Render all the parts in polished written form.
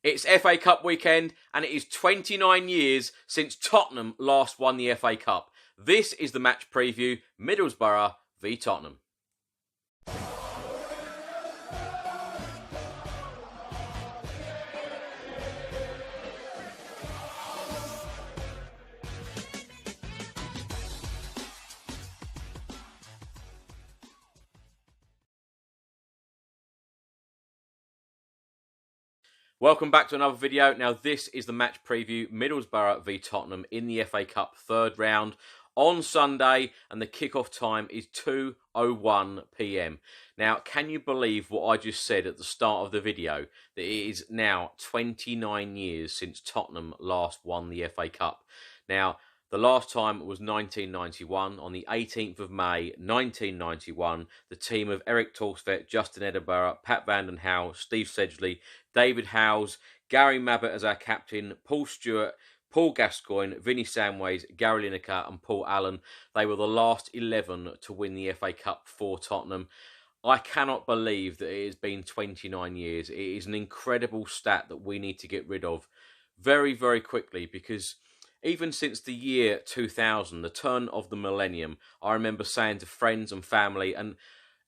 It's FA Cup weekend, and it is 29 years since Tottenham last won the FA Cup. This is the match preview, Middlesbrough v Tottenham. Welcome back to another video. Now this is the match preview, Middlesbrough v Tottenham in the FA Cup third round on Sunday, and the kickoff time is 2:01 PM. Now, can you believe what I just said at the start of the video, that it is now 29 years since Tottenham last won the FA Cup? Now, the last time was 1991, on the 18th of May 1991, the team of Eric Thorstvedt, Justin Edinburgh, Pat Van den Hauwe, Steve Sedgley, David Howes, Gary Mabbutt as our captain, Paul Stewart, Paul Gascoigne, Vinnie Samways, Gary Lineker and Paul Allen. They were the last 11 to win the FA Cup for Tottenham. I cannot believe that it has been 29 years. It is an incredible stat that we need to get rid of very, very quickly, because even since the year 2000, the turn of the millennium, I remember saying to friends and family, and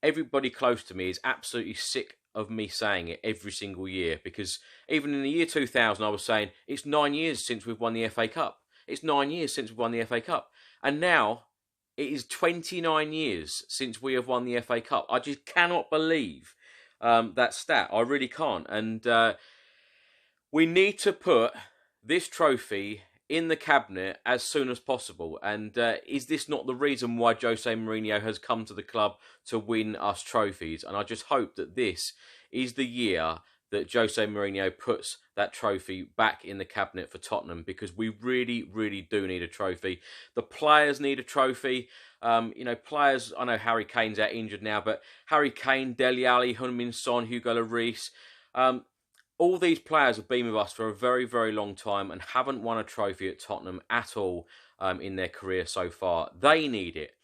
everybody close to me is absolutely sick of me saying it every single year, because even in the year 2000, I was saying, it's 9 years since we've won the FA Cup. It's 9 years since we've won the FA Cup. And now, it is 29 years since we have won the FA Cup. I just cannot believe that stat. I really can't. And we need to put this trophy in the cabinet as soon as possible. And is this not the reason why Jose Mourinho has come to the club to win us trophies? And I just hope that this is the year that Jose Mourinho puts that trophy back in the cabinet for Tottenham, because we really, really do need a trophy. The players need a trophy. Players, I know Harry Kane's out injured now, but Harry Kane, Dele Alli, Heung-min Son, Hugo Lloris, all these players have been with us for a very, very long time and haven't won a trophy at Tottenham at all in their career so far. They need it.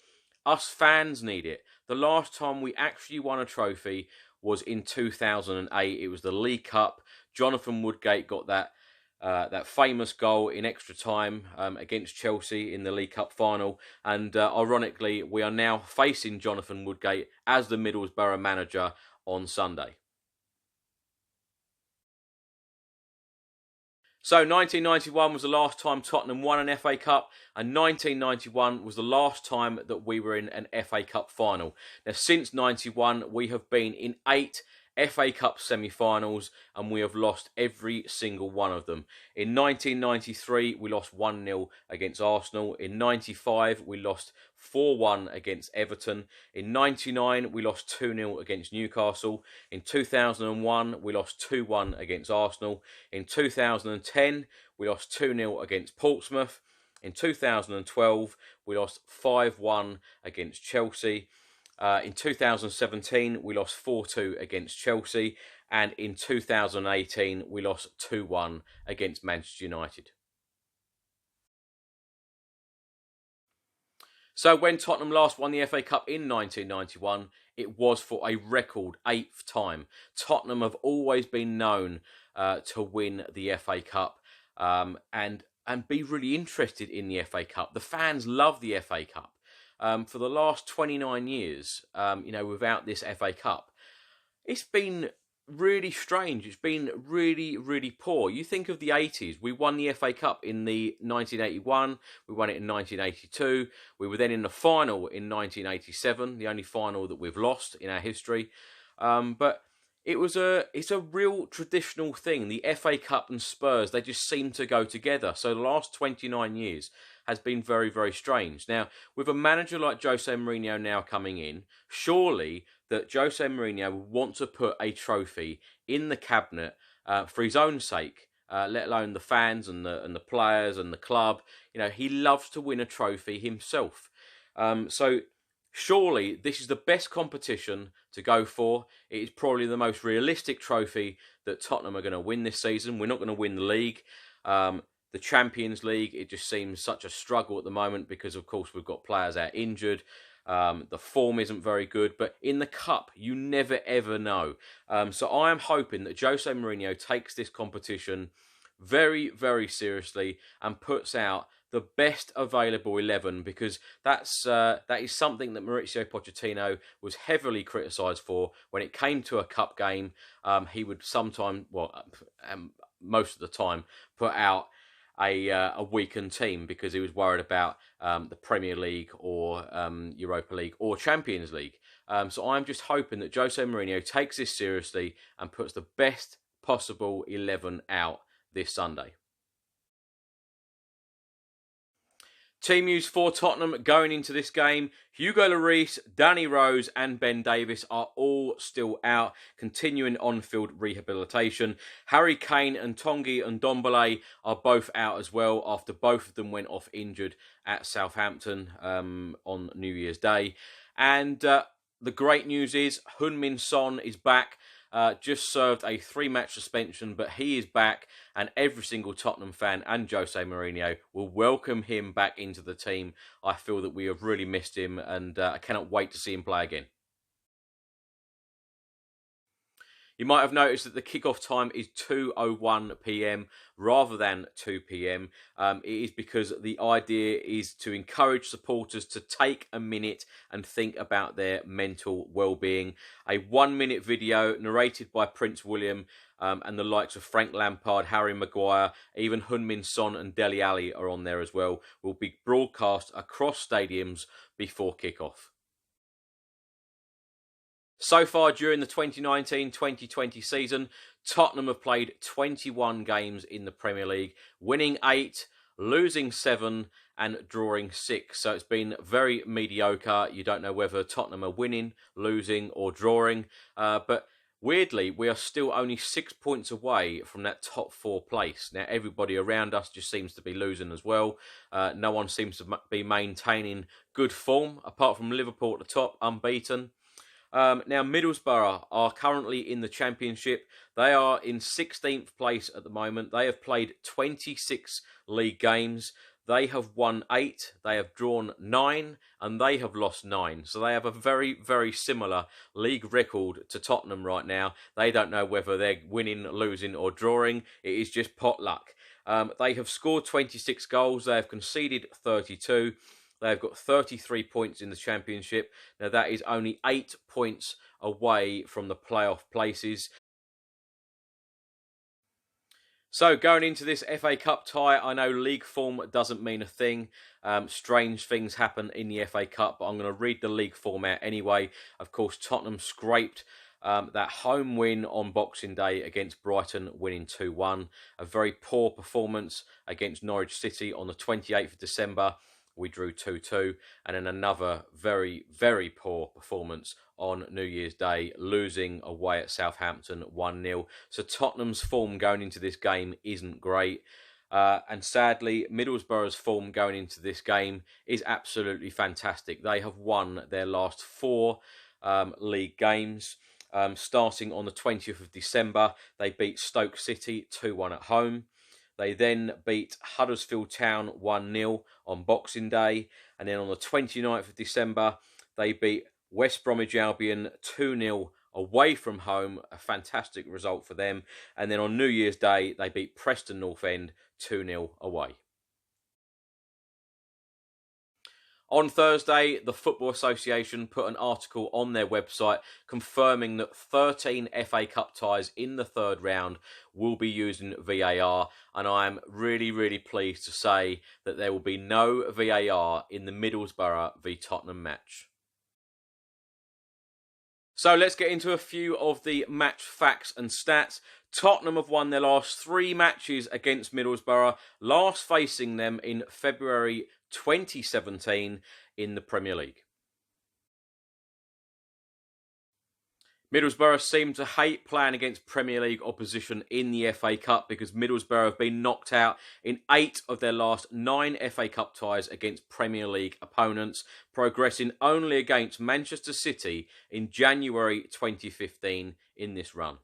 Us fans need it. The last time we actually won a trophy was in 2008. It was the League Cup. Jonathan Woodgate got that famous goal in extra time against Chelsea in the League Cup final. And ironically, we are now facing Jonathan Woodgate as the Middlesbrough manager on Sunday. So 1991 was the last time Tottenham won an FA Cup, and 1991 was the last time that we were in an FA Cup final. Now, since 91, we have been in 8 FA Cup semi-finals, and we have lost every single one of them. In 1993, we lost 1-0 against Arsenal. In 95, we lost 4-1 against Everton. In 99, we lost 2-0 against Newcastle. In 2001, we lost 2-1 against Arsenal. In 2010, we lost 2-0 against Portsmouth. In 2012, we lost 5-1 against Chelsea. In 2017, we lost 4-2 against Chelsea. And in 2018, we lost 2-1 against Manchester United. So when Tottenham last won the FA Cup in 1991, it was for a record 8th time. Tottenham have always been known to win the FA Cup and be really interested in the FA Cup. The fans love the FA Cup. For the last 29 years, without this FA Cup, it's been really strange. It's been really, really poor. You think of the 80s. We won the FA Cup in the 1981. We won it in 1982. We were then in the final in 1987, the only final that we've lost in our history. But it's a real traditional thing. The FA Cup and Spurs, they just seem to go together. So the last 29 years has been very, very strange. Now, with a manager like Jose Mourinho now coming in, surely that Jose Mourinho would want to put a trophy in the cabinet for his own sake, let alone the fans and the players and the club. He loves to win a trophy himself. So surely this is the best competition to go for. It is probably the most realistic trophy that Tottenham are going to win this season. We're not going to win the league. The Champions League, it just seems such a struggle at the moment because, of course, we've got players out injured. The form isn't very good, but in the cup, you never ever know. So I am hoping that Jose Mourinho takes this competition very, very seriously and puts out the best available 11, because that is something that Mauricio Pochettino was heavily criticised for when it came to a cup game. He would sometimes, most of the time, put out a weakened team because he was worried about the Premier League or Europa League or Champions League. So I'm just hoping that Jose Mourinho takes this seriously and puts the best possible 11 out this Sunday. Team news for Tottenham going into this game: Hugo Lloris, Danny Rose and Ben Davies are all still out, continuing on-field rehabilitation. Harry Kane and Tanguy Ndombele are both out as well, after both of them went off injured at Southampton on New Year's Day. And the great news is Heung-min Son is back. Just served a 3-match suspension, but he is back, and every single Tottenham fan and Jose Mourinho will welcome him back into the team. I feel that we have really missed him, and I cannot wait to see him play again. You might have noticed that the kickoff time is 2:01 p.m. rather than 2 p.m. It is because the idea is to encourage supporters to take a minute and think about their mental well-being. A 1-minute video narrated by Prince William and the likes of Frank Lampard, Harry Maguire, even Heung-min Son and Dele Alli are on there as well, will be broadcast across stadiums before kickoff. So far during the 2019-2020 season, Tottenham have played 21 games in the Premier League, winning 8, losing 7 and drawing 6. So it's been very mediocre. You don't know whether Tottenham are winning, losing or drawing. But weirdly, we are still only 6 points away from that top 4 place. Now, everybody around us just seems to be losing as well. No one seems to be maintaining good form, apart from Liverpool at the top, unbeaten. Now, Middlesbrough are currently in the Championship. They are in 16th place at the moment. They have played 26 league games. They have won 8, they have drawn 9, and they have lost 9. So they have a very, very similar league record to Tottenham right now. They don't know whether they're winning, losing or drawing. It is just pot luck. They have scored 26 goals. They have conceded 32. They've got 33 points in the Championship. Now, that is only 8 points away from the playoff places. So, going into this FA Cup tie, I know league form doesn't mean a thing. Strange things happen in the FA Cup, but I'm going to read the league form out anyway. Of course, Tottenham scraped that home win on Boxing Day against Brighton, winning 2-1. A very poor performance against Norwich City on the 28th of December. We drew 2-2, and then another very, very poor performance on New Year's Day, losing away at Southampton 1-0. So Tottenham's form going into this game isn't great. And sadly, Middlesbrough's form going into this game is absolutely fantastic. They have won their last 4 league games. Starting on the 20th of December, they beat Stoke City 2-1 at home. They then beat Huddersfield Town 1-0 on Boxing Day. And then on the 29th of December, they beat West Bromwich Albion 2-0 away from home. A fantastic result for them. And then on New Year's Day, they beat Preston North End 2-0 away. On Thursday, the Football Association put an article on their website confirming that 13 FA Cup ties in the third round will be using VAR, and I am really, really pleased to say that there will be no VAR in the Middlesbrough v Tottenham match. So let's get into a few of the match facts and stats. Tottenham have won their last 3 matches against Middlesbrough, last facing them in February 2017 in the Premier League. Middlesbrough seem to hate playing against Premier League opposition in the FA Cup because Middlesbrough have been knocked out in 8 of their last 9 FA Cup ties against Premier League opponents, progressing only against Manchester City in January 2015 in this run.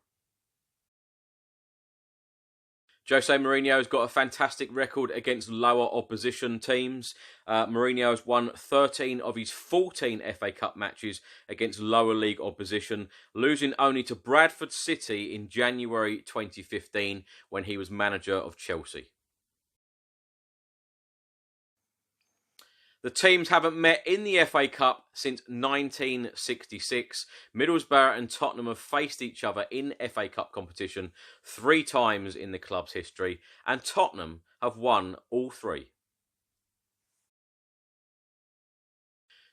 Jose Mourinho's got a fantastic record against lower opposition teams. Mourinho's won 13 of his 14 FA Cup matches against lower league opposition, losing only to Bradford City in January 2015 when he was manager of Chelsea. The teams haven't met in the FA Cup since 1966. Middlesbrough and Tottenham have faced each other in FA Cup competition 3 times in the club's history, and Tottenham have won all 3.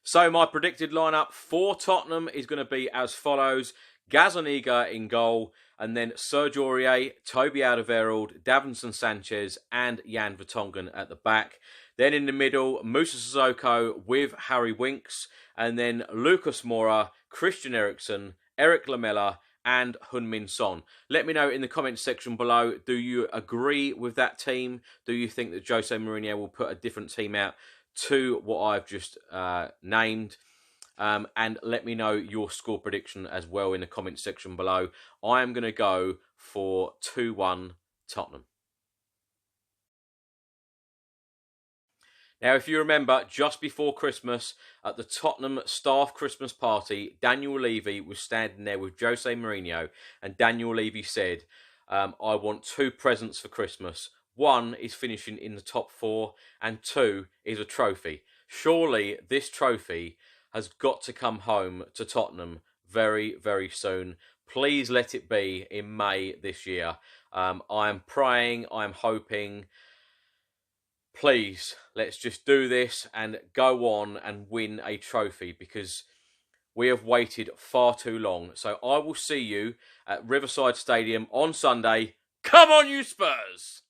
So my predicted lineup for Tottenham is going to be as follows. Gazzaniga in goal, and then Sergio Aurier, Toby Alderweireld, Davinson Sanchez and Jan Vertonghen at the back. Then in the middle, Moussa Sissoko with Harry Winks, and then Lucas Moura, Christian Eriksen, Eric Lamela and Heung-min Son. Let me know in the comments section below, do you agree with that team? Do you think that Jose Mourinho will put a different team out to what I've just named? And let me know your score prediction as well in the comments section below. I am going to go for 2-1 Tottenham. Now, if you remember, just before Christmas, at the Tottenham staff Christmas party, Daniel Levy was standing there with Jose Mourinho, and Daniel Levy said, I want 2 presents for Christmas. 1 is finishing in the top 4, and 2 is a trophy. Surely this trophy has got to come home to Tottenham very, very soon. Please let it be in May this year. I am praying, I am hoping. Please, let's just do this and go on and win a trophy, because we have waited far too long. So I will see you at Riverside Stadium on Sunday. Come on, you Spurs!